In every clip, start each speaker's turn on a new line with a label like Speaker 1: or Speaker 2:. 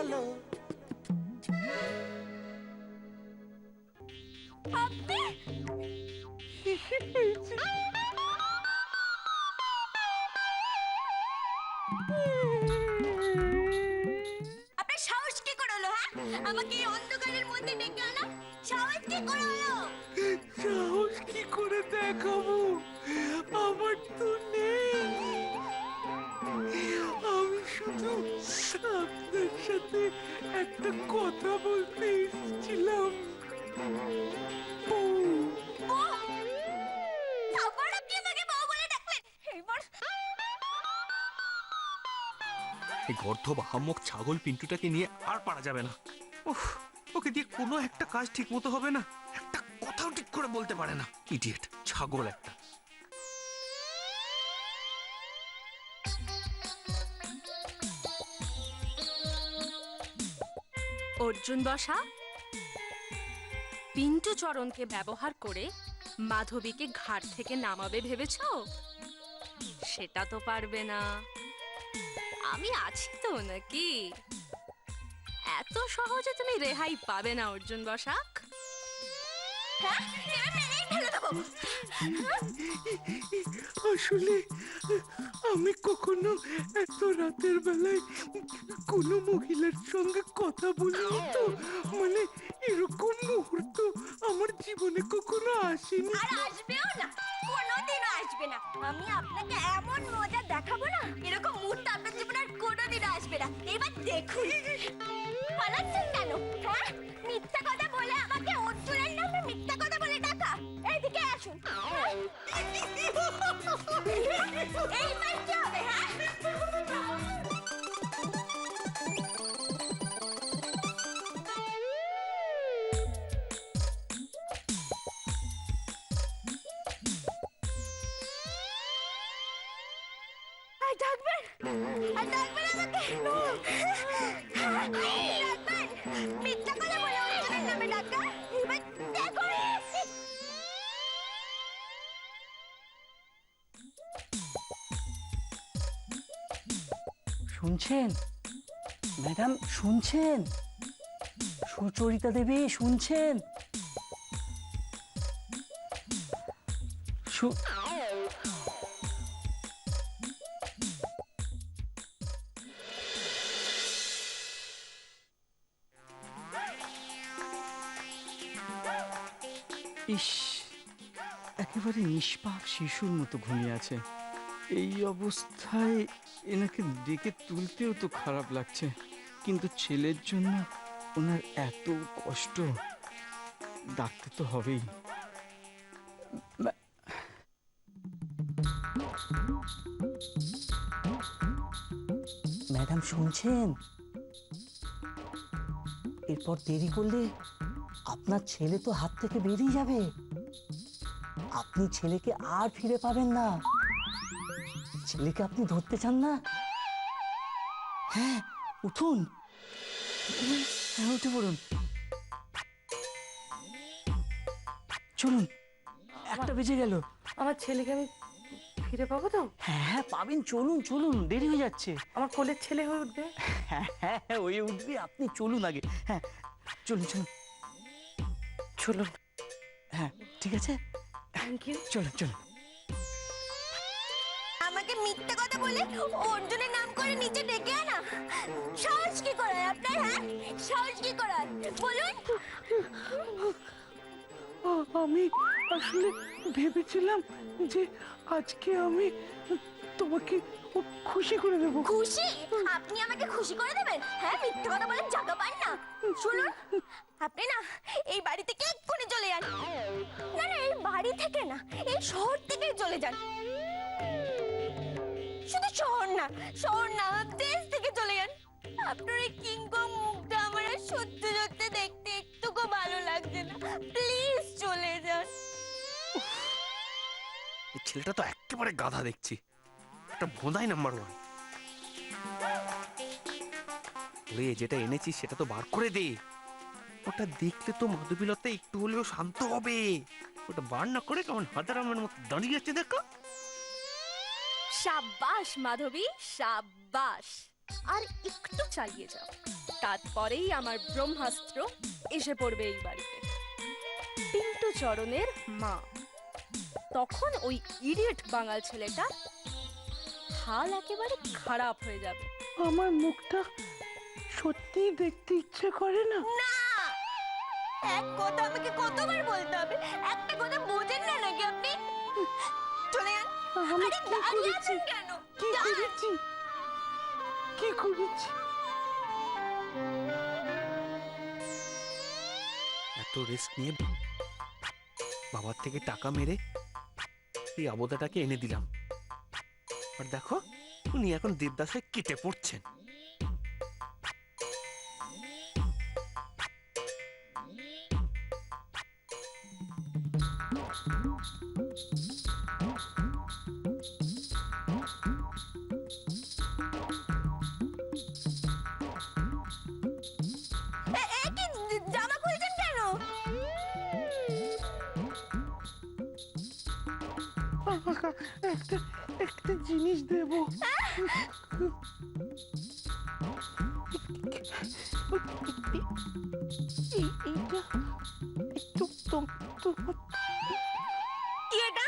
Speaker 1: হলো।
Speaker 2: আপনার সাহস কি করে হলো? হ্যাঁ, আমাকে এই অন্ধকারের মধ্যে ডেকে আনা সাহস কি করে হলো?
Speaker 1: সাহস কি করে দেখাবো, আমার তো নেই। আমি শুধু আপনার সাথে একটা কথা বলতে এসেছিলাম।
Speaker 2: আবার আপনি আমাকে বউ বলে ডাকলেন। এইবার
Speaker 3: এই গর্ধব হাম্মক ছাগল পিন্টুটাকে নিয়ে আর পারা যাবে না। উফ, ওকে দিয়ে কোনো একটা কাজ ঠিক মতো হবে না, একটা কথাও ঠিক করে বলতে পারে না। ইডিয়েট ছাগল একটা।
Speaker 4: অর্জুন বসা পিন্টু চরণকে ব্যবহার করে মাধবীকে ঘাট থেকে নামাবে ভেবেছো? সেটা তো পারবে না। আমি আছি তো নাকি? এত সহজে তুমি রেহাই পাবে না অর্জুন বসাক।
Speaker 2: হ্যাঁ, এবার মেরেই ফেলে দেবো।
Speaker 1: আসলে আমি কখনো এত রাতের বেলায় কোনো মহিলার সঙ্গে কথা বলিনি তো, মানে এরকম মুহূর্ত আমার জীবনে কখনো আসেনি।
Speaker 2: আর আসবেও না, কোনোদিনও আসবে না। আমি আপনাকে এমন মজা দেখাবো না, এরকম মুহূর্ত আপনার জীবনে আর কোনোদিনও আসবে না। এবার দেখুন। পালাচ্ছেন কেন? হ্যাঁ, মিথ্যা কথা বলে আমাকে অর্জুনের নামে মিথ্যা কথা বলে ডাকা। এইদিকে আসুন। এইবার কি হবে? হ্যাঁ, ডাকবেন? ডাকবেন আমাকে? ডাকবেন? মিথ্যা কথা বলে অর্জুনের নামে ডাকা। এবার দেখো।
Speaker 5: শুনছেন ম্যাডাম, শুনছেন? সুচরিতা দেবী শুনছেন? ইস, একেবারে নিষ্পাপ শিশুর মতো ঘুমিয়ে আছে। এই অবস্থায় এনাকে ডেকে তুলতেও তো খারাপ লাগছে, কিন্তু ছেলের জন্য ওনার এত কষ্ট, ডাকতে তো হবেই। ম্যাডাম শুনছেন? এরপর দেরি করলে আপনার ছেলে তো হাত থেকে বেরিয়ে যাবে। আপনি ছেলেকে আর ফিরে পাবেন না। ছেলেকে আপনি ধরতে চান না? হ্যাঁ, উঠুন। হ্যাঁ, উঠে পড়ুন। চলুন, একটা বেজে গেল।
Speaker 6: আমার ছেলেকে আমি ফিরে পাবো তো?
Speaker 5: হ্যাঁ হ্যাঁ, পাবেন। চলুন চলুন, দেরি হয়ে যাচ্ছে।
Speaker 6: আমার কোলের ছেলে হয়ে উঠবে?
Speaker 5: হ্যাঁ হ্যাঁ হ্যাঁ, ওই উঠবে। আপনি চলুন আগে। হ্যাঁ, চলুন চলুন
Speaker 6: চলুন।
Speaker 5: হ্যাঁ, ঠিক আছে,
Speaker 6: থ্যাংক ইউ।
Speaker 5: চলুন চলুন।
Speaker 2: আমাকে মিথ্যা কথা বলে অর্জুনের নাম করে নিচে ডেকে আনা সাহস কি করে আপনার? হ্যাঁ, সাহস কি করে বলুন?
Speaker 1: আমি আসলে ভেবেছিলাম যে আজকে আমি তোমাকে খুশি করে দেবো।
Speaker 2: খুশি? আপনি আমাকে খুশি করে দেবেন? হ্যাঁ, মিথ্যা কথা বলে জায়গা পান না। শুনুন, আপনি না এই বাড়ি থেকে এক্ষুনি চলে যান। না না, এই বাড়ি থেকে না, এই শহর থেকে চলে যান। শুধু শহর না, দেশ থেকে চলে যান। আপনার এই কিংকং মুখটা আমার আর সত্যি সত্যি দেখতে একটুকু ভালো লাগছে না। প্লিজ চলে যান।
Speaker 3: এই ছেলেটা তো একেবারে গাধা দেখছি, একটা ভোঁদাই নাম্বার 1। যেটা এনেছিস সেটা তো বার করে দে। ওটা দেখলে তো মাধবীলতা একটু হলেও শান্ত হবে। ওটা বার না করে কেমন হাজারামের মতো দাঁড়িয়ে আছে দেখো।
Speaker 4: সাব্বাস মাধবী, সাব্বাস। আর একটু চালিয়ে যাও, তারপরেই আমার ব্রহ্মাস্ত্র এসে পড়বে এই বাড়িতে। পিন্টু চরণের মা। তখন ওই ইডিয়েট বাঙাল ছেলেটা হাল একেবারে খারাপ হয়ে যাবে।
Speaker 1: আমার মুখটা সত্যি দেখতে ইচ্ছে করে না।
Speaker 2: না, এক কথা আমাকে কতবার বলতে হবে? একটা কথা বোঝেন না নাকি আপনি? চলে যান।
Speaker 1: আমি
Speaker 2: আরে
Speaker 1: কি
Speaker 2: দাঁড়িয়ে
Speaker 1: করেছি?
Speaker 2: আছেন কেন?
Speaker 1: কি
Speaker 2: যান।
Speaker 1: করেছি? কি করেছি?
Speaker 3: এত রিস্ক নিয়ে বাবার থেকে টাকা মেরে এই আবোদাটাকে এনে দিলাম, আর দেখো উনি এখন দেবদাসে কেটে পড়ছেন।
Speaker 2: কি জামা খুলছেন কেন?
Speaker 1: একটা একটা জিনিস দেব। এইটা তোমার
Speaker 2: কি এটা?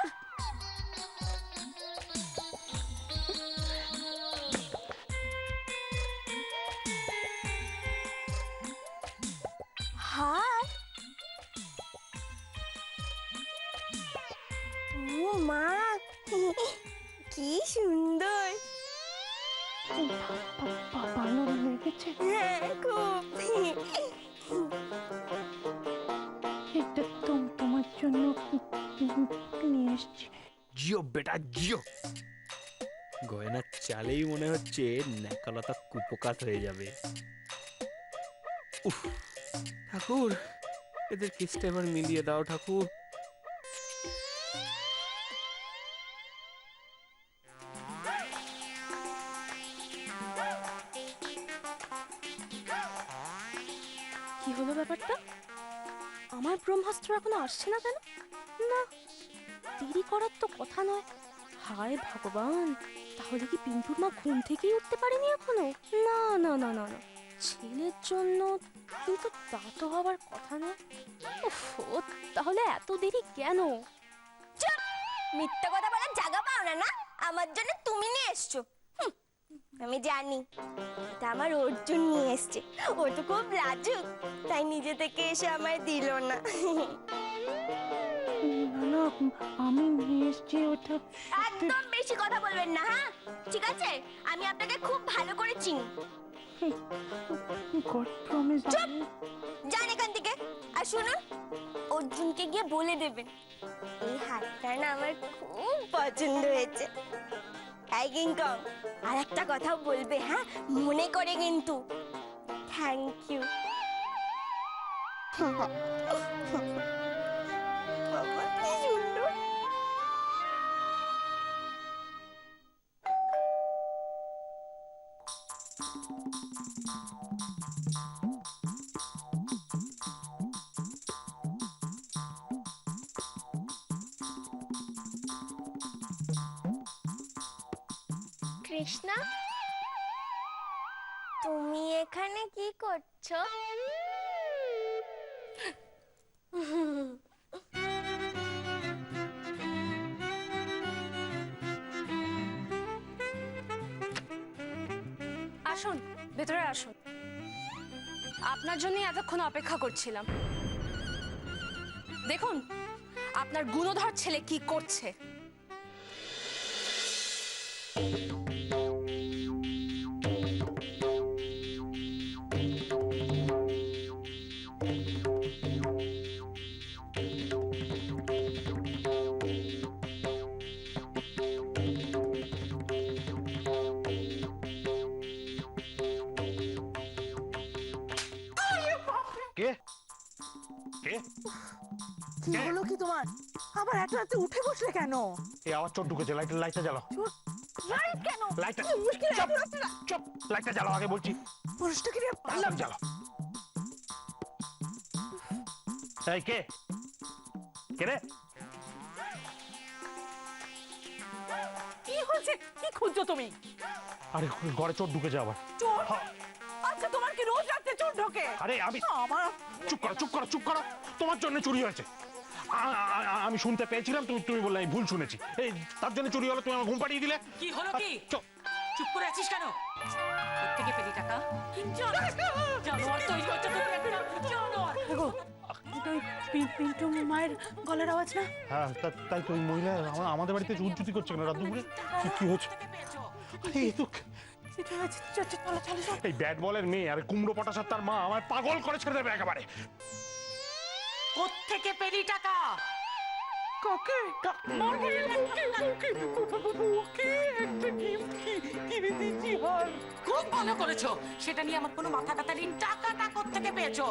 Speaker 2: হার? ও মা, কি সুন্দর!
Speaker 1: ভালো লেগেছে।
Speaker 2: হ্যাঁ, খুব।
Speaker 1: এটা তোমার জন্য নিয়ে এসছি।
Speaker 3: জিও বেটা জিও। গয়না চালেই মনে হচ্ছে ন্যাকালতা কুপকাত হয়ে যাবে। উফ, ঠাকুর এদের কেসটা এবার মিলিয়ে দাও ঠাকুর।
Speaker 4: কি হলো ব্যাপারটা? আমার ব্রহ্মাস্ত্র এখনো আসছে না কেন? না, দেরি করার তো কথা নয়। হায় ভগবান, তাহলে কি পিন্টুর মা ঘুম থেকেই উঠতে পারেনি এখনো? না না না না না, ছেলের জন্য কিন্তু তা তো হবার কথা না। উফ, তাহলে এত দেরি কেন?
Speaker 2: চুপ! মিথ্যা কথা বলার জায়গা পাও না, না? আমার জন্য তুমি নিয়ে এসছো। হুম, আমি জানি এটা আমার অর্জুন নিয়ে এসছে। ও তো খুব লাজুক, তাই নিজে থেকে এসে আমায় দিল না।
Speaker 1: না, আমি নিয়ে এসছি ওটা।
Speaker 2: একদম বেশি কথা বলবেন না, হ্যাঁ? ঠিক আছে, আমি আপনাকে খুব ভালো করে চিনি।
Speaker 1: God promise.
Speaker 2: চুপ! যান এখান থেকে। আর শুনুন, অর্জুনকে গিয়ে বলে দেবেন এই হাতটা না আমার খুব পছন্দ হয়েছে। এই কিংকং, আর একটা কথাও বলবে, হ্যাঁ? মনে করে কিন্তু। Thank you. বাবা, কি সুন্দর! কৃষ্ণা, তুমি এখানে কি করছো?
Speaker 4: আসুন, ভেতরে আসুন। আপনার জন্যই এতক্ষণ অপেক্ষা করছিলাম। দেখুন আপনার গুণধর ছেলে কি করছে।
Speaker 7: কে কে
Speaker 6: কি হলো কি তোমার? আবার এত রাতে উঠে বসলে কেন?
Speaker 7: এই আওয়াজ চোট ঢুকেছে। লাইটটা জ্বালাও।
Speaker 6: লাইট কেন?
Speaker 7: লাইটটা
Speaker 6: কি মুশকিল
Speaker 7: চুপ,
Speaker 6: এত রাতে?
Speaker 7: চুপ, লাইটটা জ্বালাও আগে বলছি।
Speaker 6: পুরুষটা কি রে?
Speaker 7: তাড়াতাড়ি জ্বালাও। এই কে কে রে?
Speaker 6: কি হয়েছে? কি খুঁজছো তুমি?
Speaker 7: আরে ঘরে চোট ঢুকেছে আবার।
Speaker 6: চোর? আচ্ছা, তোমার কি রোজ রাতে ঢোকে
Speaker 7: আরে আমি
Speaker 6: আমার
Speaker 7: চুপ করো তোমার জন্য চুরি হয়েছে। আমি শুনতে পেয়েছিলাম, তুমি বললে আমি ভুল শুনেছি, এই তার জন্য চুরি হলো, তুমি আমার ঘুম পাড়িয়ে দিলে।
Speaker 8: কি হলো কি?
Speaker 7: চুপ।
Speaker 8: চুপ করে আছিস কেন? কোত্থেকে পেলি টাকা? জানোয়ার তৈরি হচ্ছে তুমি একটা জানোয়ার।
Speaker 6: এটা ওই পিন্টু মায়ের গলার আওয়াজ না?
Speaker 7: হ্যাঁ তাই তো, ওই মহিলা আমাদের বাড়িতে উজ্জুতি করছে কেন রাত দুপুরে? কি হচ্ছে? এই তো
Speaker 6: চলো
Speaker 7: এই ব্যাট বলের মেয়ে আর কুমড়ো পটাশের তার মা আমার পাগল করে ছেড়ে দেবে একেবারে।
Speaker 8: কোত্থেকে পেলি টাকা?
Speaker 6: কাকে ওকে একটা গিফট কিনে দিয়েছি হার।
Speaker 8: খুব ভালো করেছো, সেটা নিয়ে আমার কোনো মাথা ব্যথা নেই। টাকাটা কোত্থেকে পেয়েছো?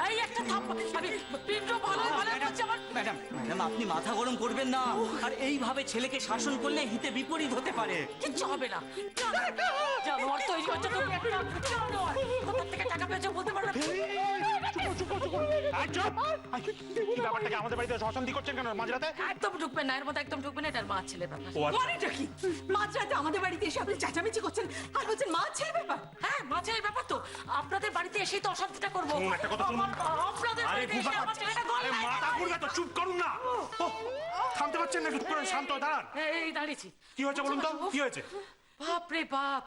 Speaker 8: এই একটা থাপ্পড়। আমি পিন্টু ভালো করছে আমার।
Speaker 5: ম্যাডাম আপনি মাথা গরম করবেন না, আর এইভাবে ছেলেকে শাসন করলে হিতে বিপরীত হতে পারে।
Speaker 8: কিচ্ছু হবে না। জানোয়ার তৈরি হচ্ছে তুমি একটা জানোয়ার। কোথা থেকে টাকা পেয়েছো বলতে পারো না?
Speaker 7: কি ব্যাপারটাকে আমাদের বাড়িতে অশান্তি করছেন কেন মাঝরাতে?
Speaker 8: একদম ঢুকবেন না, এর মধ্যে একদম ঢুকবেন না। এটার মা ছেলের ব্যাপার।
Speaker 7: ও আচ্ছা।
Speaker 8: মানেটা কি? মাঝরাতে আমাদের বাড়িতে এসে আপনি চেঁচামেচি করছেন আর বলছেন মা ছেলের ব্যাপার? হ্যাঁ, মা ছেলের ব্যাপার তো। আপনাদের বাড়িতে এসেই তো অশান্তিটা করবো।
Speaker 7: একটা কথা শুনুন।
Speaker 8: আপনাদের
Speaker 7: আরে
Speaker 8: বাড়িতে এসে আমার ছেলেটা
Speaker 7: আরে মাথা ঘুরবে তো, চুপ করুন না। থামতে পারছেন না? চুপ করেন, শান্ত হয়ে দাঁড়ান।
Speaker 8: এই দাঁড়িয়েছি।
Speaker 7: কি হয়েছে বলুন তো, কি হয়েছে?
Speaker 8: বাপ রে বাপ,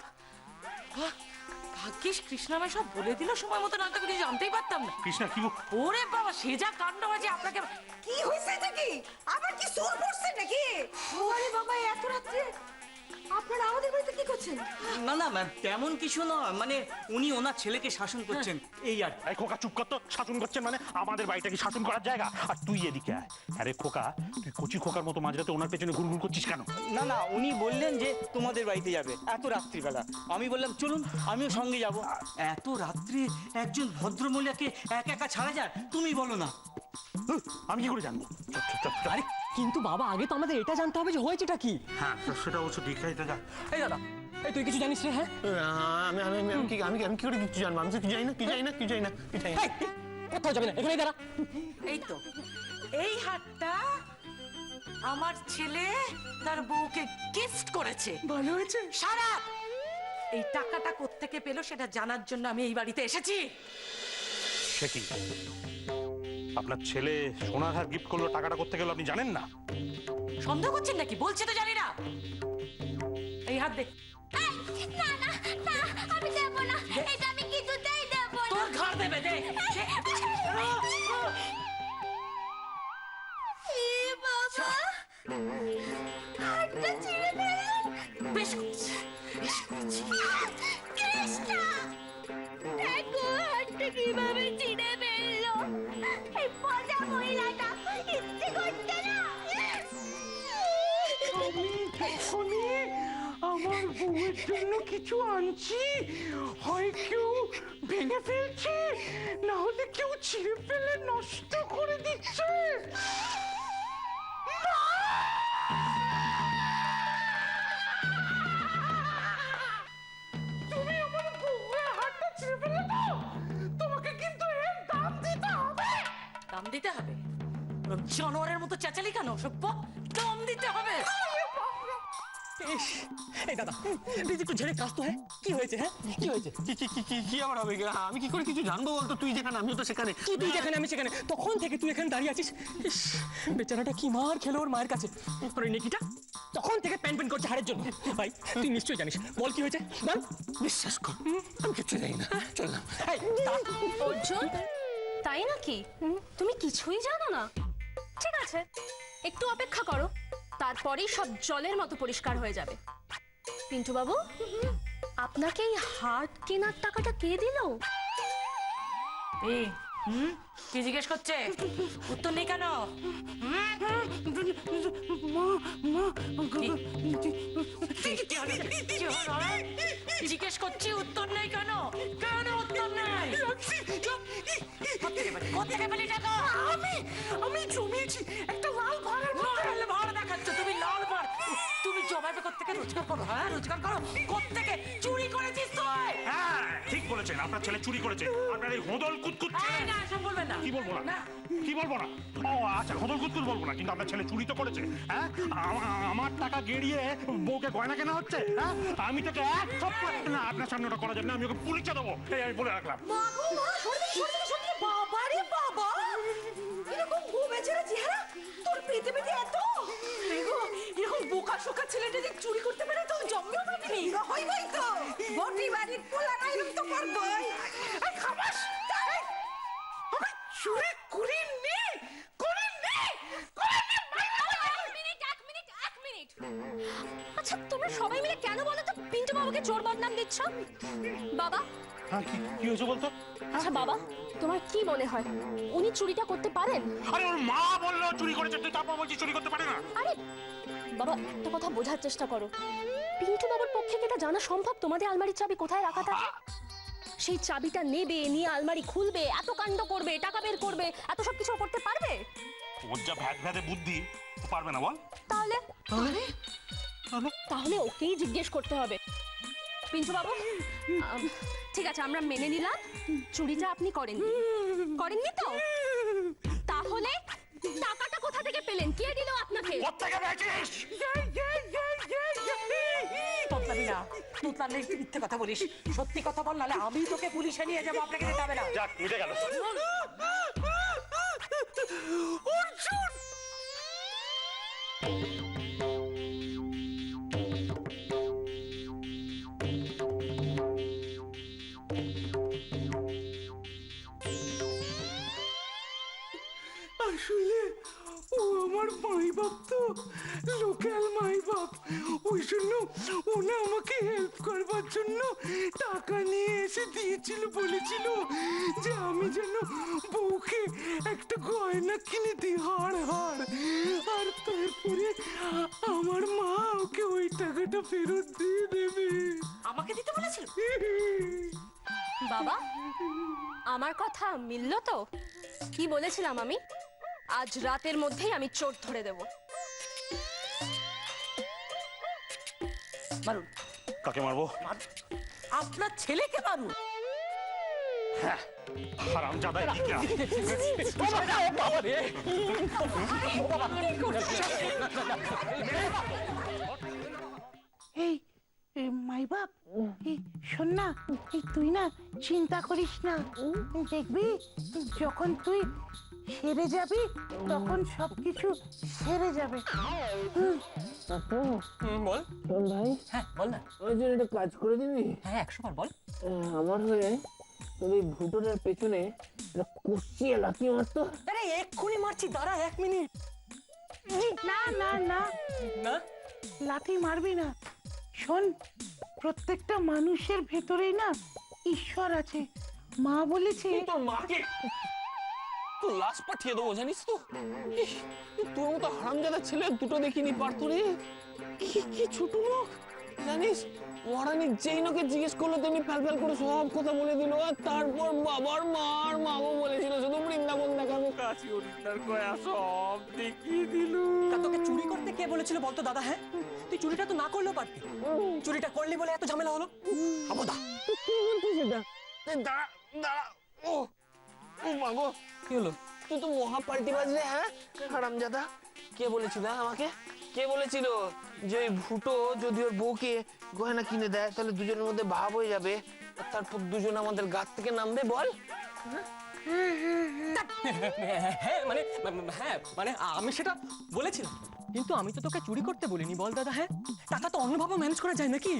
Speaker 8: ভাগ্যিস কৃষ্ণ আমায় সব বলে দিল সময় মতো, না তো কিছু জানতেই পারতাম না।
Speaker 7: কৃষ্ণা কি
Speaker 8: ওরে বাবা, সে যা কাণ্ড হয়েছে আপনাকে।
Speaker 6: কি হয়েছে এটা কি? আবার কি সুর পড়ছে নাকি? ওরে বাবা, এত রাত্রে আপনারা আমাদের বাড়িতে কি করছেন?
Speaker 5: না না ম্যাম, তেমন কিছু নয়, মানে উনি ওনার ছেলেকে শাসন করছেন এই আর।
Speaker 7: এই খোকা চুপ কর তো, শাসন করছেন মানে? আমাদের বাড়িটা কি শাসন করার জায়গা? আর তুই এদিকে আয়। আরে খোকা, তুই কচি খোকার মতো মাঝরাতে ওনার পেছনে ঘুরঘুর করছিস কেন?
Speaker 5: না না, উনি বললেন যে তোমাদের বাড়িতে যাবে এত রাত্রিবেলা। আমি বললাম চলুন, আমিও সঙ্গে যাব। এত রাত্রে একজন ভদ্রমহিলাকে একা ছাড়া যায়? তুমি বলো না।
Speaker 7: আমি কি করে জানবো?
Speaker 9: আরে কিন্তু বাবা, আগে তো আমাদের এটা জানতে হবে যে হয়েছেটা কি।
Speaker 7: হ্যাঁ সেটা অবশ্য ঠিক আছে।
Speaker 9: এই দাদা, এই তুই কিছু জানিস রে? হ্যাঁ,
Speaker 7: আমি কি করে কিছু জানবো? আমি তো কি জানি না।
Speaker 9: এই, কোথাও যাবে না, এখানেই দাঁড়া।
Speaker 8: এই তো, এই হাতটা আমার ছেলে তার বউকে গিফট করেছে।
Speaker 6: ভালো হয়েছে।
Speaker 8: সারা এই টাকাটা কোত্থেকে পেলো সেটা জানার জন্য আমি এই বাড়িতে এসেছি।
Speaker 7: সে কি, আপনার ছেলে সোনার হার গিফট করলো, টাকাটা কোত্থেকে গেল আপনি জানেন না?
Speaker 8: সন্দেহ করছেন নাকি? বলছি তো জানি না। এই হাত দে।
Speaker 2: না না না, আমি দেব না, এটা আমি কিছুতেই দেব না।
Speaker 8: তোর ঘর দেবে, দে।
Speaker 2: এ বাবা, হাতটা ছিঁড়ে ফেললেন।
Speaker 8: বেশ করছি, বেশ করছি।
Speaker 2: কৃষ্ণ, দেখো হাতটা কিভাবে ছিঁড়ে ফেললো। এই পচা মহিলাটা ইচ্ছে করছে না।
Speaker 1: আমি আমার বউয়ের জন্য কিছু আনছি, হয় কেউ ভেঙে ফেলছে, না হলে কেউ ছিঁড়ে ফেলে নষ্ট করে দিচ্ছে। তুমি আমার বউয়ের হাতটা ছিঁড়ে ফেলে দাও, তোমাকে কিন্তু এর দাম দিতে হবে।
Speaker 8: দাম দিতে হবে? ওরম জানোয়ারের মতো চেঁচালি কেন? সভ্য, দাম দিতে হবে।
Speaker 9: ইস, এই দাদা, তুই একটু ঝেড়ে কাজ তো। হ্যাঁ, কি হয়েছে? হ্যাঁ, কি হয়েছে?
Speaker 3: কি আবার হবে? আমি কি করে কিছু জানবো বলতো? তুই যেখানে আমিও তো সেখানে।
Speaker 9: কি তুই যেখানে আমি সেখানে? তখন থেকে তুই এখানে দাঁড়িয়ে আছিস। ইস, বেচারাটা কি মার খেলো ওর মায়ের কাছে। ওর নেকিটা তখন থেকে প্যান প্যান করছে হাড়ের জন্য। ভাই, তুই নিশ্চয়ই জানিস। বল কি হয়েছে, বল।
Speaker 3: বিশ্বাস কর, আমি কিচ্ছু জানি না। চললাম।
Speaker 9: এই, দাঁড়া।
Speaker 4: অর্জুন, তাই নাকি? তুমি কিছুই জানো না? ঠিক আছে, একটু অপেক্ষা করো, তারপরেই সব জলের মতো পরিষ্কার হয়ে যাবে। পিন্টু বাবু, আপনাকে এই হার্ট কেনার টাকাটা কে দিল?
Speaker 8: এই, কি জিজ্ঞেস করছে? উত্তর নেই কেন? জিজ্ঞেস করছি, উত্তর নেই কেন? কেন উত্তর নেই? কোথেকে পেলি টাকা?
Speaker 6: আমি জমিয়েছি একটা লাল ভাড়ের
Speaker 8: লাল ভাড় দেখাচ্ছ তুমি? লাল ভাড় তুমি জমাবে কোত্থেকে? রোজগার করো। হ্যাঁ, রোজগার করো কোত্থেকে? চুরি করেছিস তুই?
Speaker 7: হ্যাঁ ঠিক বলেছেন, আপনার ছেলে চুরি করেছে। আপনার এই হোদল কুতকুত ছেলে-
Speaker 8: না এসব বলবেন না।
Speaker 7: কি বলবো না? কি বলবো না? ও আচ্ছা, হোদল কুতকুত বলবো না, কিন্তু আপনার ছেলে চুরি তো করেছে। হ্যাঁ, আমার টাকা গেড়িয়ে বউকে গয়না কেনা হচ্ছে। হ্যাঁ, আমি তোকে এক সপ্তাহ না, আপনার সামনে ওটা করা যাবে না, আমি ওকে পুলিশে দেবো, এই আমি বলে রাখলাম।
Speaker 6: মাগো মা, সত্যি বাবা রে বাবা, এরকম গোবেচারা চেহারা তোর পেটে পেটে এত।
Speaker 8: এরকম বোকা শোকা ছেলেটা যে চুরি করতে পারে তো জন্মেও ভাবিনি।
Speaker 6: হইবই তো, বটি বাড়ির পোলা না এরকম তো করবই।
Speaker 1: এই খামাস! আমি চুরি করিনি, করিনি, করিনি!
Speaker 4: এক মিনিট। আচ্ছা তোমরা সবাই মিলে কেন বলো তো পিন্টু বাবাকে চোর বদনাম দিচ্ছ? বাবা,
Speaker 7: হ্যাঁ, কি হয়েছে বলতো?
Speaker 4: আচ্ছা বাবা, তোমার কি মনে হয় উনি চুরিটা করতে পারেন?
Speaker 7: আরে ওর মা বললো চুরি করেছে, তুই তারপর বলছিস চুরি করতে পারে না?
Speaker 4: আরে বাবা, একটা কথা বোঝার চেষ্টা করো। পিন্টু বাবার পক্ষে কি এটা জানা সম্ভব তোমাদের আলমারির চাবি কোথায় রাখা থাকে? সেই চাবিটা নেবে, নিয়ে আলমারি খুলবে, এত কাণ্ড করবে, টাকা বের করবে, এত সব কিছু করতে পারবে?
Speaker 7: ওর যা ভ্যাট ভ্যাটে বুদ্ধি, ও পারবে না বল?
Speaker 4: তাহলে তাহলে ওকেই জিজ্ঞেস করতে হবে। পিন্টু বাবু, ঠিক আছে আমরা মেনে নিলাম চুরিটা আপনি করেননি তো? তাহলে টাকাটা কোথা থেকে পেলেন? কে দিল আপনাকে?
Speaker 7: কোত্থেকে পেয়েছিস?
Speaker 8: তোতলাবি না, তোতলালে একটু মিথ্যে কথা বলিস। সত্যি কথা বল, নাহলে আমি তোকে পুলিশে নিয়ে যাবো। আপনাকে যেতে হবে না।
Speaker 7: যাক, মিটে গেল।
Speaker 1: অর্জুন! আসলে ও আমার মাই বাপ তো, লোকাল মাই বাপ। ওই জন্য ওনা আমাকে হেল্প করবার জন্য টাকা নিয়ে এসে দিয়েছিল, বলেছিল যে আমি যেন বউকে একটা গয়না কিনে দিই, হাড়। আর তারপরে আমার মা ওকে ওই টাকাটা ফেরত দিয়ে দেবে।
Speaker 8: আমাকে দিতে বলেছিল?
Speaker 4: বাবা, আমার কথা মিললো তো? কি বলেছিলাম আমি? আজ রাতের মধ্যেই আমি চোর ধরে দেব।
Speaker 8: মারুন।
Speaker 7: কাকে মারবো?
Speaker 8: আপনার ছেলেকে মারুন।
Speaker 7: হারামজাদা ইকা।
Speaker 1: এই মাই বাপ, এই শোন না, তুই না চিন্তা করিস না, দেখবি যখন তুই সেরে যাবি তখন সবকিছু সেরে যাবে।
Speaker 9: বল
Speaker 10: ভাই,
Speaker 8: হ্যাঁ বল না।
Speaker 10: ওই জন্য একটা কাজ করে দিবি?
Speaker 8: হ্যাঁ 100 বার বল।
Speaker 10: আমার হয়ে তোর এই ভুটোরের পেছনে একটা কষিয়ে লাথি মারতো।
Speaker 8: আরে এক্ষুনি মারছি, দাঁড়া 1 মিনিট।
Speaker 1: না না না,
Speaker 8: না
Speaker 1: লাথি মারবি না। শোন, প্রত্যেকটা মানুষের ভেতরেই না ঈশ্বর আছে। মা বলেছে
Speaker 10: তোর মাকে তো লাশ পাঠিয়ে দেবো, জানিস তো? ইস, তোর মতো হারামজাদা ছেলে দুটো দেখিনি পারতো রে। কি ছোট লোক জানিস? মহারানী যেই লোকে জিজ্ঞেস করলো তেমনি ফ্যাল করে সব কথা বলে দিল। আর তারপর বাবার মার মামা বলেছিল শুধু বৃন্দাবন দেখাবো, কাশি হরিদ্বার কয়া সব দেখিয়ে দিল।
Speaker 8: তা তোকে চুরি করতে কে বলেছিল বলতো দাদা? হ্যাঁ, তুই চুরিটা তো না করলেও পারতি। চুরিটা করলি বলে এত ঝামেলা হলো।
Speaker 10: আবদা কি বলছিস এটা? দাঁড়া দাঁড়া, ও ও মাগো,
Speaker 9: কি হলো?
Speaker 10: তুই তো মহা পাল্টি বাজলে। হ্যাঁ হারামজাদা, কে বলেছিল আমাকে? কে বলেছিল যে ওই ভুটো যদি ওর বউকে গয়না কিনে দেয় তাহলে দুজনের মধ্যে ভাব হয়ে যাবে, আর তারপর দুজন আমাদের গাছ থেকে নামবে? বল।
Speaker 9: হ্যাঁ মানে আমি সেটা বলেছিলাম, কিন্তু আমি তো তোকে চুরি করতে বলিনি। বল দাদা। হ্যাঁ, টাকা তো অন্যভাবে ম্যানেজ করা যায় নাকি?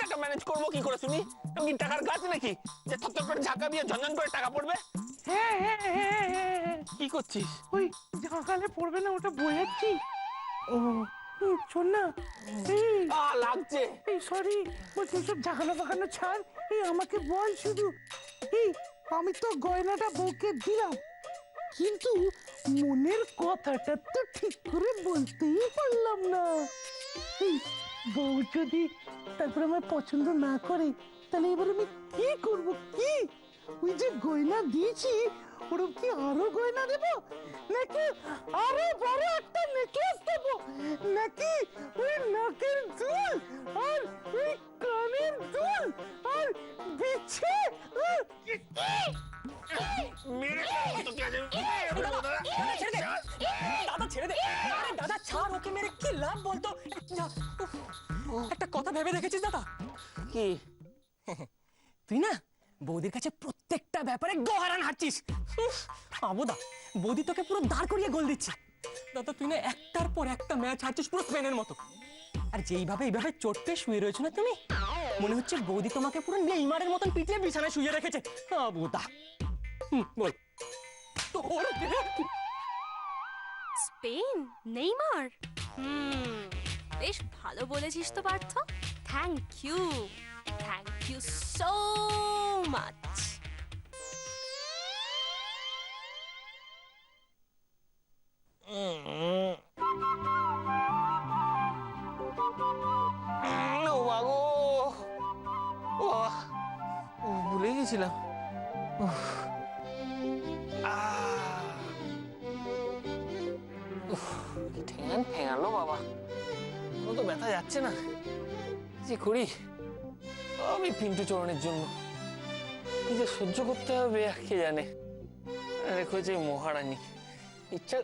Speaker 10: টাকা ম্যানেজ করবো কি করে শুনি? আমি কি টাকার গাছ নাকি যে থরথর করে ঝাঁকা দিয়ে ঝনঝন করে টাকা পড়বে? কি করছিস?
Speaker 1: ওই ঝাঁকালে পড়বে না, ওটা বোঝাচ্ছি। ও শোন না,
Speaker 10: লাগছে।
Speaker 1: এই সরি, বলছি সব ঝাঁকানো ফাঁকানো ছাড়। এই আমাকে বল শুধু, এই আমি তো গয়নাটা বউকে দিলাম, কিন্তু মনের কথাটা তো ঠিক করে বলতেই পারলাম না। এই বউ যদি তারপরে আমার পছন্দ না করে, তাহলে এবার আমি কি করব? কি ওই যে গয়না দিয়েছি ওরম কি আরো গয়না দেবো, নাকি আরো বড় একটা নেকলেস দেবো, নাকি ওই নাকের দুল আর ওই কানের দুল আর বিছে
Speaker 9: দাদা ছেড়ে দে, আরে দাদা ছাড়, ওকে মেরে কি লাভ বলতো? যা, উফ, একটা কথা ভেবে দেখেছিস দাদা?
Speaker 10: কি?
Speaker 9: তুই না বৌদির কাছে প্রত্যেকটা ব্যাপারে গোহারান হাঁটছিস। আবুদা, বৌদি তোকে পুরো দাঁড় করিয়ে গোল দিচ্ছে। দাদা তুই না একটার পর একটা ম্যাচ হাঁটছিস পুরো স্পেনের মতো। আর যেইভাবে এইভাবে চটতে শুয়ে রয়েছো না তুমি, মনে হচ্ছে বৌদি তোমাকে পুরো নেইমারের মতন পিটিয়ে বিছানায় শুয়ে রেখেছে। আবুদা বল তোর
Speaker 4: স্পেন, নেইমার। বেশ ভালো বলেছিস তো Partha. Thank you so much.
Speaker 10: ও বাগো, ভুলে গেছিলাম। ঠেঙান ঠেঙালো বাবা, কোনো তো ব্যথা যাচ্ছে না। যে করি আমি পিন্টু চরণের জন্য কি যে সহ্য করতে হবে কে জানে। রেখেছে মহারানী, ইচ্ছা